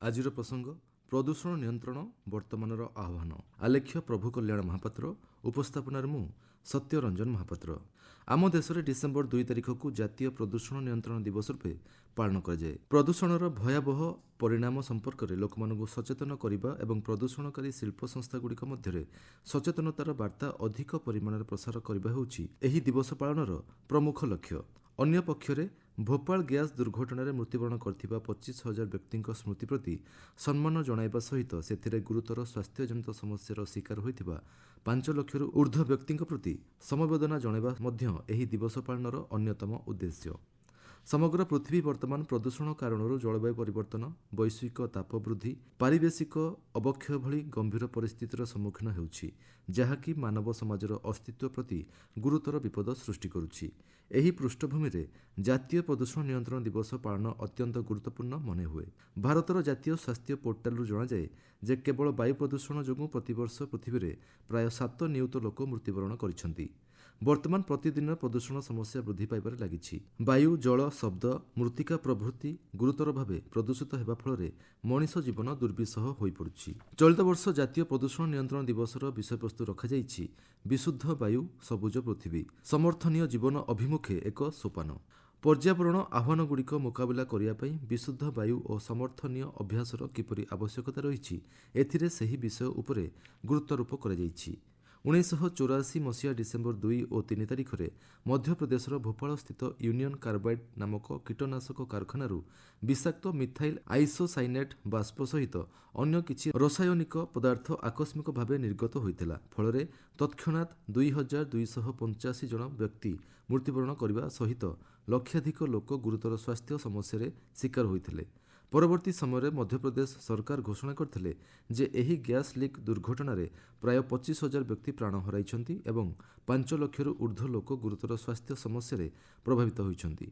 ଆଜିର ପ୍ରସଙ୍ଗ ପ୍ରଦୂଷଣ ନିୟନ୍ତ୍ରଣ ବର୍ତ୍ତମାନର ଆହ୍ୱାନ। ଆଲେଖ୍ୟ ପ୍ରଭୁ କଲ୍ୟାଣ ମହାପାତ୍ର, ଉପସ୍ଥାପନାରେ ମୁଁ ସତ୍ୟ ରଞ୍ଜନ ମହାପାତ୍ର। ଆମ ଦେଶରେ ଡିସେମ୍ବର 2 ତାରିଖକୁ ଜାତୀୟ ପ୍ରଦୂଷଣ ନିୟନ୍ତ୍ରଣ ଦିବସ ରୂପେ ପାଳନ କରାଯାଏ। ପ୍ରଦୂଷଣର ଭୟାବହ ପରିଣାମ ସମ୍ପର୍କରେ ଲୋକମାନଙ୍କୁ ସଚେତନ କରିବା ଏବଂ ପ୍ରଦୂଷଣକାରୀ ଶିଳ୍ପ ସଂସ୍ଥାଗୁଡ଼ିକ ମଧ୍ୟରେ ସଚେତନତାର ବାର୍ତ୍ତା ଅଧିକ ପରିମାଣରେ ପ୍ରସାର କରିବା ହେଉଛି ଏହି ଦିବସ ପାଳନର ପ୍ରମୁଖ ଲକ୍ଷ୍ୟ। ଅନ୍ୟପକ୍ଷରେ ଭୋପାଳ ଗ୍ୟାସ୍ ଦୁର୍ଘଟଣାରେ ମୃତ୍ୟୁବରଣ କରିଥିବା 25,000 ବ୍ୟକ୍ତିଙ୍କ ସ୍ମୃତି ପ୍ରତି ସମ୍ମାନ ଜଣାଇବା ସହିତ ସେଥିରେ ଗୁରୁତର ସ୍ୱାସ୍ଥ୍ୟଜନିତ ସମସ୍ୟାର ଶିକାର ହୋଇଥିବା 5 ଲକ୍ଷରୁ ଊର୍ଦ୍ଧ୍ୱ ବ୍ୟକ୍ତିଙ୍କ ପ୍ରତି ସମବେଦନା ଜଣାଇବା ମଧ୍ୟ ଏହି ଦିବସ ପାଳନର ଅନ୍ୟତମ ଉଦ୍ଦେଶ୍ୟ। ସମଗ୍ର ପୃଥିବୀ ବର୍ତ୍ତମାନ ପ୍ରଦୂଷଣ କାରଣରୁ ଜଳବାୟୁ ପରିବର୍ତ୍ତନ, ବୈଶ୍ୱିକ ତାପ ବୃଦ୍ଧି, ପାରିବେଶିକ ଅବକ୍ଷୟ ଭଳି ଗମ୍ଭୀର ପରିସ୍ଥିତିର ସମ୍ମୁଖୀନ ହେଉଛି, ଯାହାକି ମାନବ ସମାଜର ଅସ୍ତିତ୍ୱ ପ୍ରତି ଗୁରୁତର ବିପଦ ସୃଷ୍ଟି କରୁଛି। ଏହି ପୃଷ୍ଠଭୂମିରେ ଜାତୀୟ ପ୍ରଦୂଷଣ ନିୟନ୍ତ୍ରଣ ଦିବସ ପାଳନ ଅତ୍ୟନ୍ତ ଗୁରୁତ୍ୱପୂର୍ଣ୍ଣ ମନେହୁଏ। ଭାରତର ଜାତୀୟ ସ୍ୱାସ୍ଥ୍ୟ ପୋର୍ଟାଲରୁ ଜଣାଯାଏ ଯେ କେବଳ ବାୟୁ ପ୍ରଦୂଷଣ ଯୋଗୁଁ ପ୍ରତିବର୍ଷ ପୃଥିବୀରେ ପ୍ରାୟ 7 ନିୟୁତ ଲୋକ ମୃତ୍ୟୁବରଣ କରିଛନ୍ତି। ବର୍ତ୍ତମାନ ପ୍ରତିଦିନ ପ୍ରଦୂଷଣ ସମସ୍ୟା ବୃଦ୍ଧି ପାଇବାରେ ଲାଗିଛି। ବାୟୁ, ଜଳ, ଶବ୍ଦ, ମୃତ୍ତିକା ପ୍ରଭୃତି ଗୁରୁତର ଭାବେ ପ୍ରଦୂଷିତ ହେବା ଫଳରେ ମଣିଷ ଜୀବନ ଦୁର୍ବିସହ ହୋଇପଡୁଛି। ଚଳିତ ବର୍ଷ ଜାତୀୟ ପ୍ରଦୂଷଣ ନିୟନ୍ତ୍ରଣ ଦିବସର ବିଷୟବସ୍ତୁ ରଖାଯାଇଛି ବିଶୁଦ୍ଧ ବାୟୁ, ସବୁଜ ପୃଥିବୀ, ସମର୍ଥନୀୟ ଜୀବନ ଅଭିମୁଖେ ଏକ ସୋପାନ। ପର୍ଯ୍ୟାବରଣ ଆହ୍ୱାନଗୁଡ଼ିକ ମୁକାବିଲା କରିବା ପାଇଁ ବିଶୁଦ୍ଧ ବାୟୁ ଓ ସମର୍ଥନୀୟ ଅଭ୍ୟାସର କିପରି ଆବଶ୍ୟକତା ରହିଛି, ଏଥିରେ ସେହି ବିଷୟ ଉପରେ ଗୁରୁତ୍ୱାରୋପ କରାଯାଇଛି। 1984 ମସିହା ଡିସେମ୍ବର 2 ଓ 3 ତାରିଖରେ ମଧ୍ୟପ୍ରଦେଶର ଭୋପାଳସ୍ଥିତ ୟୁନିୟନ କାର୍ବାଇଡ୍ ନାମକ କୀଟନାଶକ କାରଖାନାରୁ ବିଷାକ୍ତ ମିଥାଇଲ୍ ଆଇସୋସାଇନେଟ୍ ବାଷ୍ପ ସହିତ ଅନ୍ୟ କିଛି ରାସାୟନିକ ପଦାର୍ଥ ଆକସ୍ମିକ ଭାବେ ନିର୍ଗତ ହୋଇଥିଲା, ଫଳରେ ତତ୍କ୍ଷଣାତ୍ 2,285 ଜଣ ବ୍ୟକ୍ତି ମୃତ୍ୟୁବରଣ କରିବା ସହିତ ଲକ୍ଷାଧିକ ଲୋକ ଗୁରୁତର ସ୍ୱାସ୍ଥ୍ୟ ସମସ୍ୟାରେ ଶିକାର ହୋଇଥିଲେ। ପରବର୍ତ୍ତୀ ସମୟରେ ମଧ୍ୟପ୍ରଦେଶ ସରକାର ଘୋଷଣା କରିଥିଲେ ଯେ ଏହି ଗ୍ୟାସ୍ ଲିକ୍ ଦୁର୍ଘଟଣାରେ ପ୍ରାୟ 25,000 ବ୍ୟକ୍ତି ପ୍ରାଣ ହରାଇଛନ୍ତି ଏବଂ 5 ଲକ୍ଷରୁ ଊର୍ଦ୍ଧ୍ୱ ଲୋକ ଗୁରୁତର ସ୍ୱାସ୍ଥ୍ୟ ସମସ୍ୟାରେ ପ୍ରଭାବିତ ହୋଇଛନ୍ତି।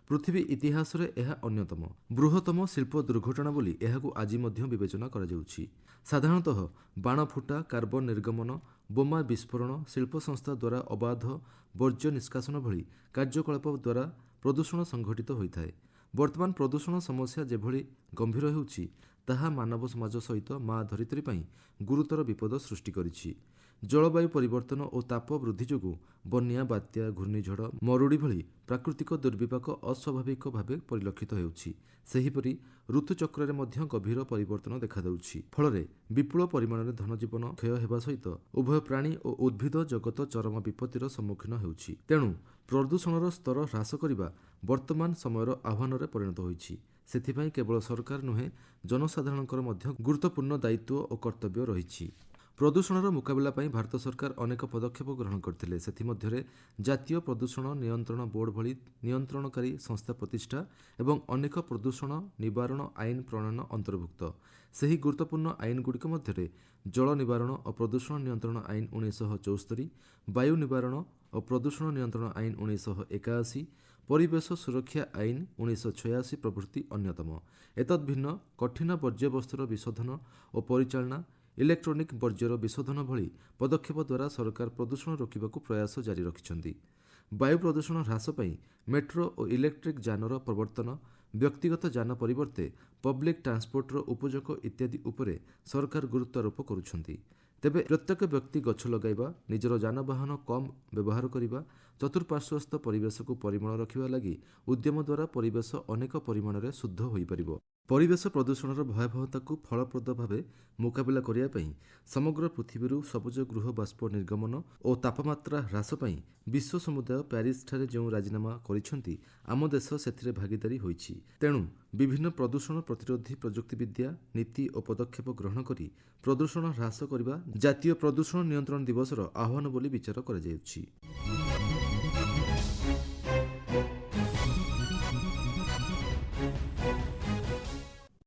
ପୃଥିବୀ ଇତିହାସରେ ଏହା ଅନ୍ୟତମ ବୃହତ୍ତମ ଶିଳ୍ପ ଦୁର୍ଘଟଣା ବୋଲି ଏହାକୁ ଆଜି ମଧ୍ୟ ବିବେଚନା କରାଯାଉଛି। ସାଧାରଣତଃ ବାଣ ଫୁଟା, କାର୍ବନ ନିର୍ଗମନ, ବୋମା ବିସ୍ଫୋରଣ, ଶିଳ୍ପ ସଂସ୍ଥା ଦ୍ୱାରା ଅବାଧ ବର୍ଜ୍ୟ ନିଷ୍କାସନ ଭଳି କାର୍ଯ୍ୟକଳାପ ଦ୍ୱାରା ପ୍ରଦୂଷଣ ସଂଘଟିତ ହୋଇଥାଏ। ବର୍ତ୍ତମାନ ପ୍ରଦୂଷଣ ସମସ୍ୟା ଯେଭଳି ଗମ୍ଭୀର ହେଉଛି, ତାହା ମାନବ ସମାଜ ସହିତ ମା ଧରିତ୍ରୀ ପାଇଁ ଗୁରୁତର ବିପଦ ସୃଷ୍ଟି କରିଛି। ଜଳବାୟୁ ପରିବର୍ତ୍ତନ ଓ ତାପ ବୃଦ୍ଧି ଯୋଗୁଁ ବନ୍ୟା, ବାତ୍ୟା, ଘୂର୍ଣ୍ଣିଝଡ଼, ମରୁଡ଼ି ଭଳି ପ୍ରାକୃତିକ ଦୁର୍ବିପାକ ଅସ୍ୱାଭାବିକ ଭାବେ ପରିଲକ୍ଷିତ ହେଉଛି। ସେହିପରି ଋତୁଚକ୍ରରେ ମଧ୍ୟ ଗଭୀର ପରିବର୍ତ୍ତନ ଦେଖାଦେଉଛି, ଫଳରେ ବିପୁଳ ପରିମାଣରେ ଧନଜୀବନ କ୍ଷୟ ହେବା ସହିତ ଉଭୟ ପ୍ରାଣୀ ଓ ଉଦ୍ଭିଦ ଜଗତ ଚରମ ବିପତ୍ତିର ସମ୍ମୁଖୀନ ହେଉଛି। ତେଣୁ ପ୍ରଦୂଷଣର ସ୍ତର ହ୍ରାସ କରିବା ବର୍ତ୍ତମାନ ସମୟର ଆହ୍ୱାନରେ ପରିଣତ ହୋଇଛି। ସେଥିପାଇଁ କେବଳ ସରକାର ନୁହେଁ, ଜନସାଧାରଣଙ୍କର ମଧ୍ୟ ଗୁରୁତ୍ୱପୂର୍ଣ୍ଣ ଦାୟିତ୍ୱ ଓ କର୍ତ୍ତବ୍ୟ ରହିଛି। ପ୍ରଦୂଷଣର ମୁକାବିଲା ପାଇଁ ଭାରତ ସରକାର ଅନେକ ପଦକ୍ଷେପ ଗ୍ରହଣ କରିଥିଲେ। ସେଥିମଧ୍ୟରେ ଜାତୀୟ ପ୍ରଦୂଷଣ ନିୟନ୍ତ୍ରଣ ବୋର୍ଡ ଭଳି ନିୟନ୍ତ୍ରଣକାରୀ ସଂସ୍ଥା ପ୍ରତିଷ୍ଠା ଏବଂ ଅନେକ ପ୍ରଦୂଷଣ ନିବାରଣ ଆଇନ ପ୍ରଣୟନ ଅନ୍ତର୍ଭୁକ୍ତ। ସେହି ଗୁରୁତ୍ୱପୂର୍ଣ୍ଣ ଆଇନଗୁଡ଼ିକ ମଧ୍ୟରେ ଜଳ ନିବାରଣ ଓ ପ୍ରଦୂଷଣ ନିୟନ୍ତ୍ରଣ ଆଇନ 1974, ବାୟୁ ନିବାରଣ ଓ ପ୍ରଦୂଷଣ ନିୟନ୍ତ୍ରଣ ଆଇନ 1981, ପରିବେଶ ସୁରକ୍ଷା ଆଇନ 1986 ପ୍ରଭୃତି ଅନ୍ୟତମ। ଏତଦ୍ ଭିନ୍ନ କଠିନ ବର୍ଜ୍ୟବସ୍ତୁର ବିଶୋଧନ ଓ ପରିଚାଳନା, ଇଲେକ୍ଟ୍ରୋନିକ୍ ବର୍ଜ୍ୟର ବିଶୋଧନ ଭଳି ପଦକ୍ଷେପ ଦ୍ୱାରା ସରକାର ପ୍ରଦୂଷଣ ରୋକିବାକୁ ପ୍ରୟାସ ଜାରି ରଖିଛନ୍ତି। ବାୟୁ ପ୍ରଦୂଷଣ ହ୍ରାସ ପାଇଁ ମେଟ୍ରୋ ଓ ଇଲେକ୍ଟ୍ରିକ୍ ଯାନର ପ୍ରବର୍ତ୍ତନ, ବ୍ୟକ୍ତିଗତ ଯାନ ପରିବର୍ତ୍ତେ ପବ୍ଲିକ୍ ଟ୍ରାନ୍ସପୋର୍ଟର ଉପଯୋଗ ଇତ୍ୟାଦି ଉପରେ ସରକାର ଗୁରୁତ୍ୱାରୋପ କରୁଛନ୍ତି। ତେବେ ପ୍ରତ୍ୟେକ ବ୍ୟକ୍ତି ଗଛ ଲଗାଇବା, ନିଜର ଯାନବାହନ କମ୍ ବ୍ୟବହାର କରିବା, ଚତୁଃପାର୍ଶ୍ୱସ୍ଥ ପରିବେଶକୁ ପରିମଳ ରଖିବା ଲାଗି ଉଦ୍ୟମ ଦ୍ୱାରା ପରିବେଶ ଅନେକ ପରିମାଣରେ ଶୁଦ୍ଧ ହୋଇପାରିବ। ପରିବେଶ ପ୍ରଦୂଷଣର ଭୟାବହତାକୁ ଫଳପ୍ରଦ ଭାବେ ମୁକାବିଲା କରିବା ପାଇଁ ସମଗ୍ର ପୃଥିବୀରୁ ସବୁଜ ଗୃହ ବାଷ୍ପ ନିର୍ଗମନ ଓ ତାପମାତ୍ରା ହ୍ରାସ ପାଇଁ ବିଶ୍ୱ ସମୁଦାୟ ପ୍ୟାରିସ୍ଠାରେ ଯେଉଁ ରାଜିନାମା କରିଛନ୍ତି, ଆମ ଦେଶ ସେଥିରେ ଭାଗୀଦାରୀ ହୋଇଛି। ତେଣୁ ବିଭିନ୍ନ ପ୍ରଦୂଷଣ ପ୍ରତିରୋଧୀ ପ୍ରଯୁକ୍ତିବିଦ୍ୟା, ନୀତି ଓ ପଦକ୍ଷେପ ଗ୍ରହଣ କରି ପ୍ରଦୂଷଣ ହ୍ରାସ କରିବା ଜାତୀୟ ପ୍ରଦୂଷଣ ନିୟନ୍ତ୍ରଣ ଦିବସର ଆହ୍ୱାନ ବୋଲି ବିଚାର କରାଯାଉଛି।